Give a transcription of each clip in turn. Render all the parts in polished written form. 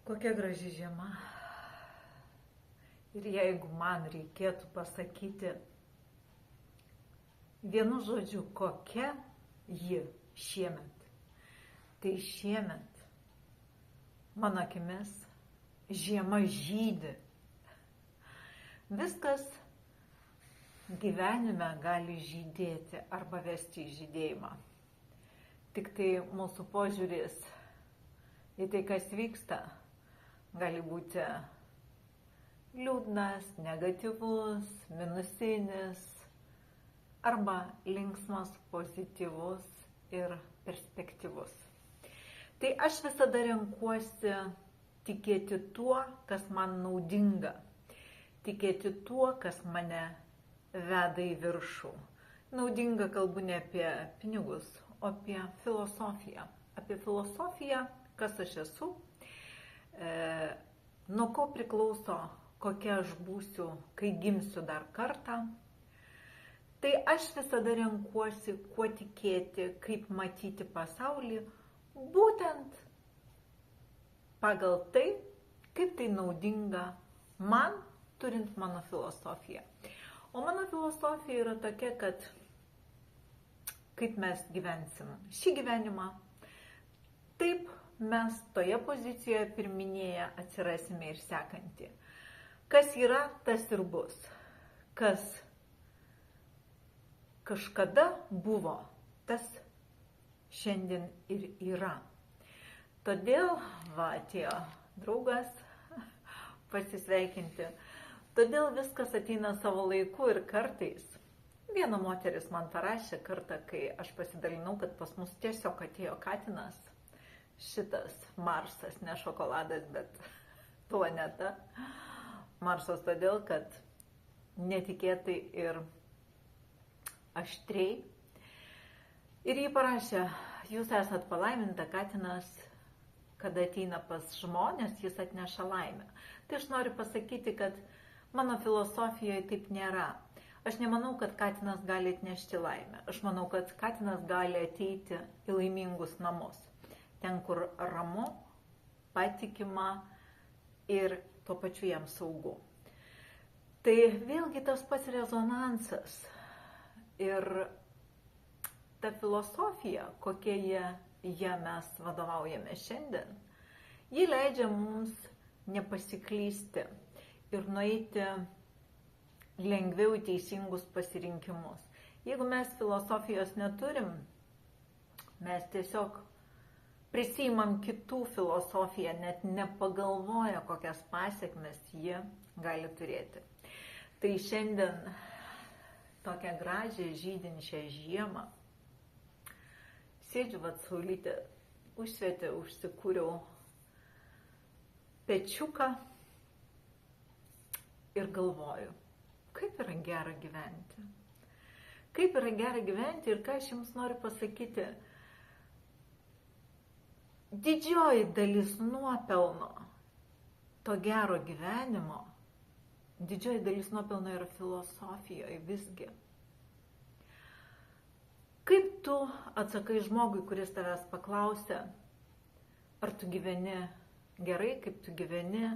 Kokia graži žiema. Ir jeigu man reikėtų pasakyti vienu žodžiu, kokia ji šiemet, tai šiemet, mano akimis, žiema žydi. Viskas gyvenime gali žydėti arba vesti į žydėjimą. Tik tai mūsų požiūris į tai, kas vyksta, gali būti liūdnas, negatyvus, minusinis arba linksmas, pozityvus ir perspektyvus. Tai aš visada renkuosi tikėti tuo, kas man naudinga, tikėti tuo, kas mane veda į viršų. Naudinga kalbu ne apie pinigus, o apie filosofiją. Apie filosofiją, kas aš esu, nuo ko priklauso, kokia aš būsiu, kai gimsiu dar kartą. Tai aš visada renkuosi, kuo tikėti, kaip matyti pasaulį, būtent pagal tai, kaip tai naudinga man, turint mano filosofiją. O mano filosofija yra tokia, kad kaip mes gyvensim šį gyvenimą, taip mes toje pozicijoje pirminėje atsirasime ir sekantį. Kas yra, tas ir bus. Kas kažkada buvo, tas šiandien ir yra. Todėl, atėjo draugas pasisveikinti. Todėl viskas ateina savo laiku ir kartais. Viena moteris man parašė kartą, kai aš pasidalinau, kad pas mus tiesiog atėjo katinas. Šitas Marsas, ne šokoladas, bet planeta. Marsas todėl, kad netikėtai ir aštriai. Ir jį parašė, jūs esat palaiminta katinas, kada ateina pas žmonės, jis atneša laimę. Tai aš noriu pasakyti, kad mano filosofijoje taip nėra. Aš nemanau, kad katinas gali atnešti laimę. Aš manau, kad katinas gali ateiti į laimingus namus. Ten, kur ramu, patikima ir tuo pačiu jam saugu. Tai vėlgi tas pats rezonansas. Ir ta filosofija, kokia ją mes vadovaujame šiandien, ji leidžia mums nepasiklysti ir nueiti lengviau į teisingus pasirinkimus. Jeigu mes filosofijos neturim, mes tiesiog prisiimam kitų filosofiją, net nepagalvoja, kokias pasekmes jie gali turėti. Tai šiandien tokią gražią žydinčią žiemą sėdžiu saulytė, užsvetė, užsikūriau pečiuką ir galvoju, kaip yra gera gyventi. Kaip yra gera gyventi ir ką aš jums noriu pasakyti. Didžioji dalis nuopelno to gero gyvenimo, didžioji dalis nuopelno yra filosofijoje visgi. Kaip tu atsakai žmogui, kuris tavęs paklausia, ar tu gyveni gerai, kaip tu gyveni,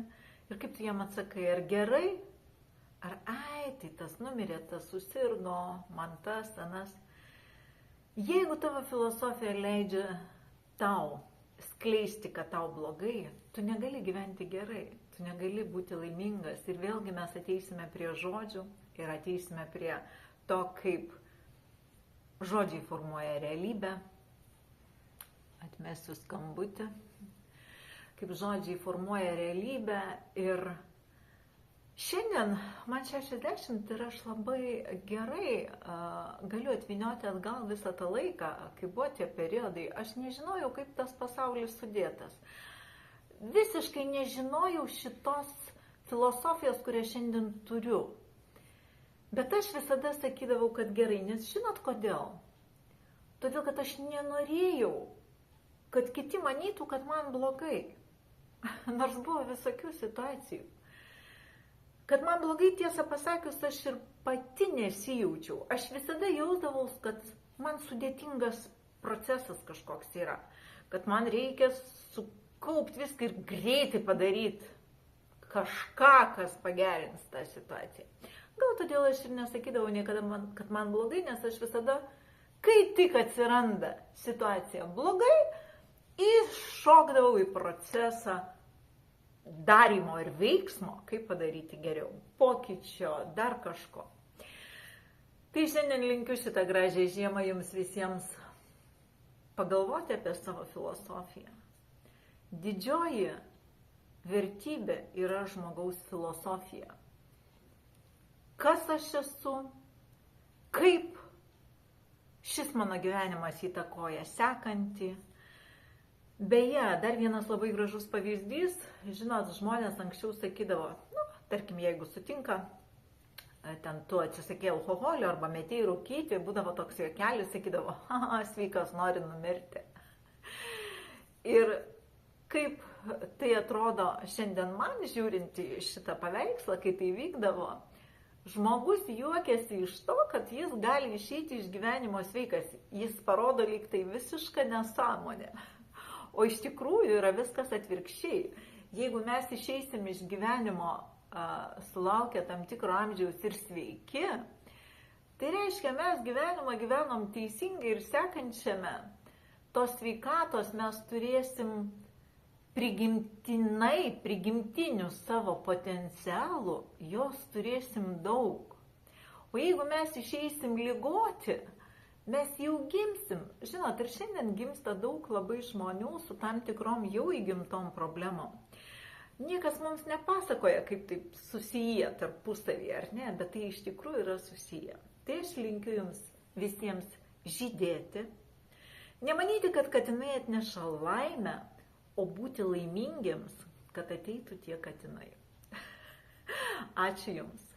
ir kaip tu jam atsakai, ar gerai, ar tai tas numirė, tas susirgo, man tas, anas. Jeigu tavo filosofija leidžia tau skleisti, kad tau blogai, tu negali gyventi gerai, tu negali būti laimingas. Ir vėlgi mes ateisime prie žodžių ir ateisime prie to, kaip žodžiai formuoja realybę. Atmesiu skambutį. Kaip žodžiai formuoja realybę. Ir šiandien man 60 ir aš labai gerai galiu atvynioti atgal visą tą laiką, kai buvo tie periodai. Aš nežinojau, kaip tas pasaulis sudėtas. Visiškai nežinojau šitos filosofijos, kurią šiandien turiu. Bet aš visada sakydavau, kad gerai, nes žinot kodėl? Todėl, kad aš nenorėjau, kad kiti manytų, kad man blogai. Nors buvo visokių situacijų. Kad man blogai, tiesą pasakius, aš ir pati nesijaučiau. Aš visada jausdavau, kad man sudėtingas procesas kažkoks yra. Kad man reikia kaupti viską ir greitai padaryti kažką, kas pagerins tą situaciją. Gal todėl aš ir nesakydavau niekada, kad man blogai, nes aš visada, kai tik atsiranda situacija blogai, įšokdavau į procesą darymo ir veiksmo, kaip padaryti geriau, pokyčio, dar kažko. Tai šiandien linkiu šitą gražią žiemą jums visiems pagalvoti apie savo filosofiją. Didžioji vertybė yra žmogaus filosofija. Kas aš esu, kaip šis mano gyvenimas įtakoja sekantį. Beje, dar vienas labai gražus pavyzdys, žinot, žmonės anksčiau sakydavo, tarkim, jeigu sutinka, ten tu atsisakė alkoholio arba metėjai rūkyti, būdavo toks juokelis, sakydavo, sveikas, nori numirti. Ir kaip tai atrodo šiandien man žiūrint į šitą paveikslą, kai tai vykdavo, žmogus juokiasi iš to, kad jis gali išeiti iš gyvenimo sveikas. Jis parodo lyg tai visišką nesąmonę. O iš tikrųjų yra viskas atvirkščiai. Jeigu mes išeisim iš gyvenimo sulaukę tam tikro amžiaus ir sveiki, tai reiškia, mes gyvenimą gyvenom teisingai ir sekančiame tos sveikatos mes turėsim prigimtinių savo potencialų, jos turėsim daug. O jeigu mes išeisim ligoti, mes jau gimsim. Žinot, ir šiandien gimsta daug labai žmonių su tam tikrom jau įgimtom problemom. Niekas mums nepasakoja, kaip taip susiję tarpusavyje, ar ne, bet tai iš tikrųjų yra susiję. Tai aš linkiu jums visiems žydėti, nemanyti, kad katinai atneša laimę, o būti laimingiems, kad ateitų tie katinai. Ačiū jums.